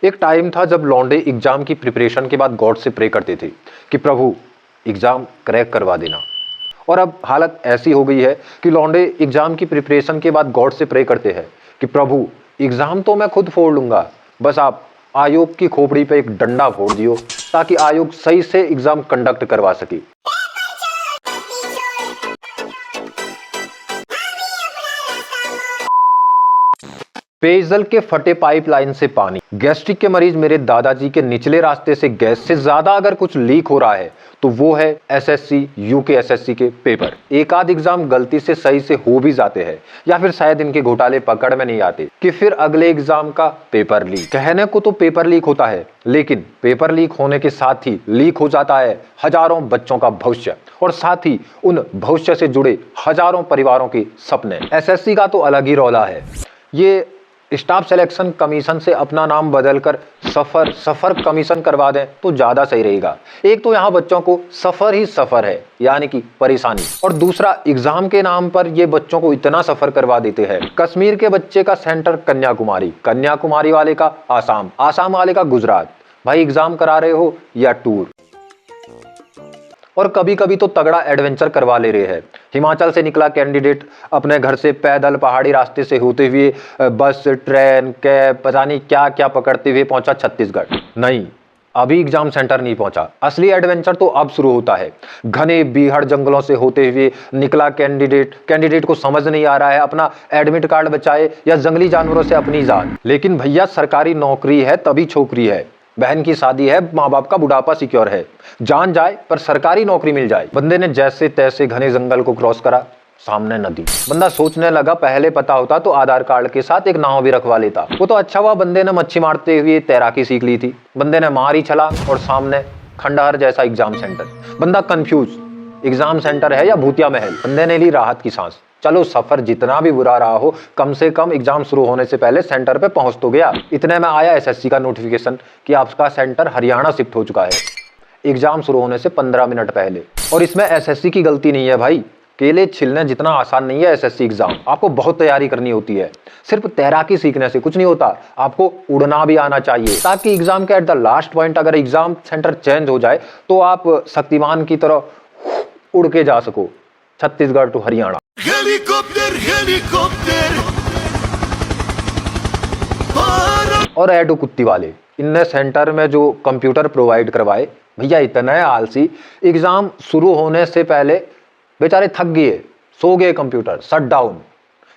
एक टाइम था जब लौंडे एग्जाम की प्रिपरेशन के बाद गॉड से प्रे करते थे कि प्रभु एग्जाम क्रैक करवा देना। और अब हालत ऐसी हो गई है कि लौंडे एग्जाम की प्रिपरेशन के बाद गॉड से प्रे करते हैं कि प्रभु एग्जाम तो मैं खुद फोड़ लूंगा, बस आप आयोग की खोपड़ी पे एक डंडा फोड़ दियो ताकि आयोग सही से एग्जाम कंडक्ट करवा सके। पेयजल के फटे पाइपलाइन से पानी, गैस्ट्रिक के मरीज मेरे दादाजी के निचले रास्ते से गैस से ज्यादा अगर कुछ लीक हो रहा है तो वो है एसएससी यूकेएसएससी के पेपर। एक आध एग्जाम गलती से सही से हो भी जाते हैं या फिर शायद इनके घोटाले पकड़ में नहीं आते कि फिर अगले एग्जाम का पेपर लीक। कहने को तो पेपर लीक होता है, लेकिन पेपर लीक होने के साथ ही लीक हो जाता है हजारों बच्चों का भविष्य और साथ ही उन भविष्य से जुड़े हजारों परिवारों के सपने। एसएससी का तो अलग ही रौला है। ये स्टाफ सिलेक्शन कमीशन से अपना नाम बदलकर सफर कमीशन करवा दें तो ज्यादा सही रहेगा। एक तो यहाँ बच्चों को सफर ही सफर है, यानी कि परेशानी, और दूसरा एग्जाम के नाम पर ये बच्चों को इतना सफर करवा देते हैं। कश्मीर के बच्चे का सेंटर कन्याकुमारी, कन्याकुमारी वाले का आसाम, आसाम वाले का गुजरात। भाई एग्जाम करा रहे हो या टूर। और कभी कभी तो तगड़ा एडवेंचर करवा ले रहे हैं। हिमाचल से निकला कैंडिडेट अपने घर से पैदल पहाड़ी रास्ते से होते हुए बस ट्रेन कैब पता नहीं क्या क्या पकड़ते हुए पहुंचा छत्तीसगढ़। नहीं, अभी एग्जाम सेंटर नहीं पहुंचा। असली एडवेंचर तो अब शुरू होता है। घने बीहड़ जंगलों से होते हुए निकला कैंडिडेट को समझ नहीं आ रहा है अपना एडमिट कार्ड बचाए या जंगली जानवरों से अपनी जान। लेकिन भैया सरकारी नौकरी है तभी छोकरी है, बहन की शादी है, माँ बाप का बुढ़ापा सिक्योर है, जान जाए पर सरकारी नौकरी मिल जाए। बंदे ने जैसे तैसे घने जंगल को क्रॉस करा, सामने नदी। बंदा सोचने लगा पहले पता होता तो आधार कार्ड के साथ एक नाव भी रखवा लेता। वो तो अच्छा हुआ बंदे ने मच्छी मारते हुए तैराकी सीख ली थी। बंदे ने मारी छलांग और सामने खंडहर जैसा एग्जाम सेंटर। बंदा कंफ्यूज, एग्जाम सेंटर है या भूतिया महल। बंदे ने ली राहत की सांस। चलो सफर जितना भी बुरा रहा हो, कम से कम एग्जाम शुरू होने से पहले सेंटर पे पहुंच तो गया। इतने में आया एसएससी का नोटिफिकेशन कि आपका सेंटर हरियाणा शिफ्ट हो चुका है, एग्जाम शुरू होने से 15 मिनट पहले। और इसमें एसएससी की गलती नहीं है भाई, केले छिलने जितना आसान नहीं है एसएससी एग्जाम। आपको बहुत तैयारी करनी होती है। सिर्फ तैराकी सीखने से कुछ नहीं होता, आपको उड़ना भी आना चाहिए ताकि एग्जाम के एट द लास्ट पॉइंट अगर एग्जाम सेंटर चेंज हो जाए तो आप शक्तिमान की तरह उड़ के जा सको छत्तीसगढ़ टू हरियाणा। हेलीकॉप्टर और एडो कुत्ती वाले, इनने सेंटर में जो कंप्यूटर प्रोवाइड करवाए, भैया इतने आलसी, एग्जाम शुरू होने से पहले बेचारे थक गए, सो गए, कंप्यूटर शट डाउन।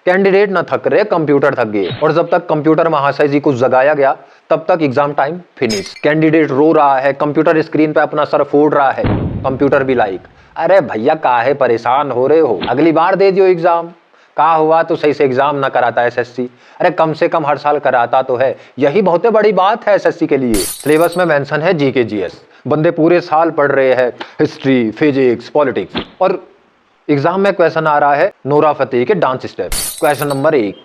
कैंडिडेट ना थक रहे, कंप्यूटर थक गए। और जब तक कंप्यूटर महाशय जी को जगाया गया तब तक एग्जाम टाइम फिनिश। कैंडिडेट रो रहा है, कंप्यूटर स्क्रीन पे अपना सर फोड़ रहा है, कंप्यूटर भी लाइक, अरे भैया काहे परेशान हो रहे हो, अगली बार दे दियो एग्जाम। कहा हुआ तो सही से एग्जाम ना कराता एसएससी, अरे कम से कम हर साल कराता तो है, यही बहुत बड़ी बात है एसएससी के लिए। सिलेबस में मेंशन है जीके जीएस, बंदे पूरे साल पढ़ रहे हैं हिस्ट्री फिजिक्स पॉलिटिक्स, और एग्जाम में क्वेश्चन आ रहा है नोरा फतेही के dance step. Question number 1,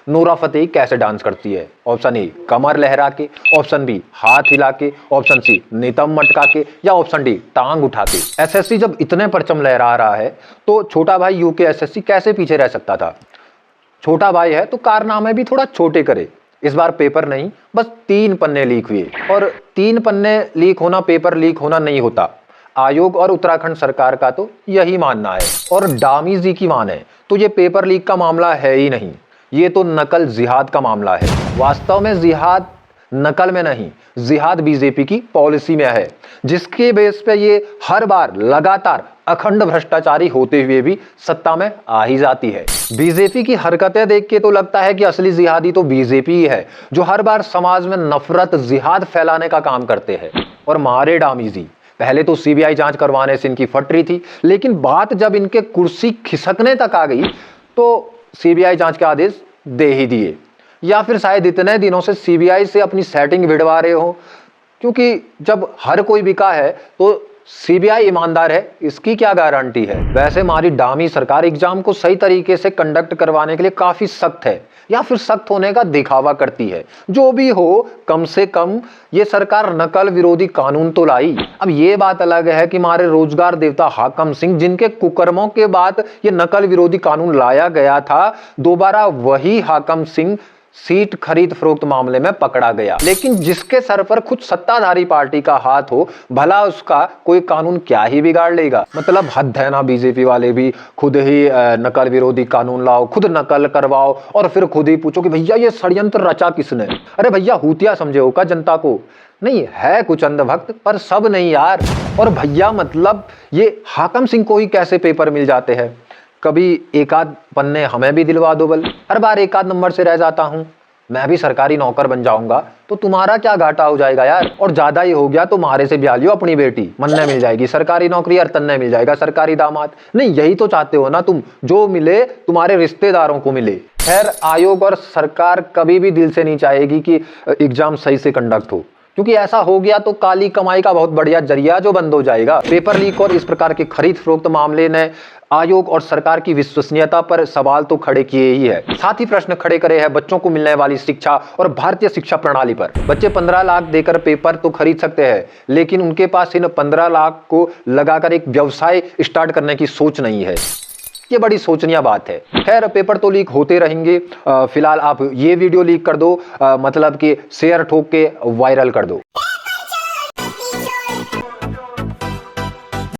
Nora Fatehi कैसे डांस करती है? ऑप्शन ए कमर लहरा के, ऑप्शन बी हाथ हिला के, ऑप्शन सी नितंब मटका के, या ऑप्शन डी टांग उठा के। एसएससी जब इतने परचम लहरा रहा है तो छोटा भाई यूके एसएससी कैसे पीछे रह सकता था? छोटा भाई है तो कारनामे भी थोड़ा छोटे करे। इस बार पेपर नहीं, बस 3 पन्ने लीक हुए, और 3 पन्ने लीक होना पेपर लीक होना नहीं होता। आयोग और उत्तराखंड सरकार का तो यही मानना है, और डामी जी की मान है तो ये पेपर लीक का मामला है ही नहीं, ये तो नकल जिहाद का मामला है। वास्तव में जिहाद नकल में नहीं, जिहाद बीजेपी की पॉलिसी में है, जिसके बेस पे ये हर बार लगातार अखंड भ्रष्टाचारी होते हुए भी सत्ता में आ ही जाती है। बीजेपी की हरकतें देख के तो लगता है कि असली जिहादी तो बीजेपी ही है, जो हर बार समाज में नफरत जिहाद फैलाने का काम करते हैं। और मारे डामी जी, पहले तो सीबीआई जांच करवाने से इनकी फट रही थी, लेकिन बात जब इनके कुर्सी खिसकने तक आ गई तो सीबीआई जांच के आदेश दे ही दिए। या फिर शायद इतने दिनों से सीबीआई से अपनी सेटिंग भिड़वा रहे हो, क्योंकि जब हर कोई बिका है तो सीबीआई ईमानदार है, इसकी क्या गारंटी है? वैसे हमारी डामी सरकार एग्जाम को सही तरीके से कंडक्ट करवाने के लिए काफी सख्त है, या फिर सख्त होने का दिखावा करती है। जो भी हो, कम से कम ये सरकार नकल विरोधी कानून तो लाई। अब ये बात अलग है कि हमारे रोजगार देवता हाकम सिंह, जिनके कुकर्मों के बाद ये नकल विरोधी कानून लाया गया था, दोबारा वही हाकम सिंह सीट खरीद फरोख्त मामले में पकड़ा गया। लेकिन जिसके सर पर खुद सत्ताधारी पार्टी का हाथ हो, भला उसका कोई कानून क्या ही बिगाड़ लेगा। मतलब हद है ना, बीजेपी वाले भी खुद ही नकल विरोधी कानून लाओ, खुद नकल करवाओ और फिर खुद ही पूछो कि भैया ये षड्यंत्र रचा किसने। अरे भैया हूतिया समझे हो का जनता को? नहीं है कुछ अंधभक्त, पर सब नहीं यार। और भैया मतलब ये हाकम सिंह को ही कैसे पेपर मिल जाते हैं? कभी एक आध पन्ने हमें भी दिलवा दो बल, हर बार एक आध नंबर से रह जाता हूं। मैं भी सरकारी नौकर बन जाऊंगा तो तुम्हारा क्या घाटा हो जाएगा यार। और ज्यादा ही हो गया तो मारे से ब्याह लियो अपनी बेटी, मन्ने मिल जाएगी सरकारी नौकरी और तन्ने मिल जाएगा सरकारी दामाद। नहीं यही तो चाहते हो ना तुम, जो मिले तुम्हारे रिश्तेदारों को मिले। खैर आयोग और सरकार कभी भी दिल से नहीं चाहेगी कि एग्जाम सही से कंडक्ट हो, क्योंकि ऐसा हो गया तो काली कमाई का बहुत बढ़िया जरिया जो बंद हो जाएगा। पेपर लीक और इस प्रकार के खरीद फरोख्त मामले ने आयोग और सरकार की विश्वसनीयता पर सवाल तो खड़े किए ही है, साथ ही प्रश्न खड़े करे हैं बच्चों को मिलने वाली शिक्षा और भारतीय शिक्षा प्रणाली पर। बच्चे 15 लाख देकर पेपर तो खरीद सकते हैं, लेकिन उनके पास इन 15 लाख को लगाकर एक व्यवसाय स्टार्ट करने की सोच नहीं है। ये बड़ी सोचनीय बात है। खैर पेपर तो लीक होते रहेंगे, फिलहाल आप ये वीडियो लीक कर दो, मतलब कि शेयर ठोक के वायरल कर दो।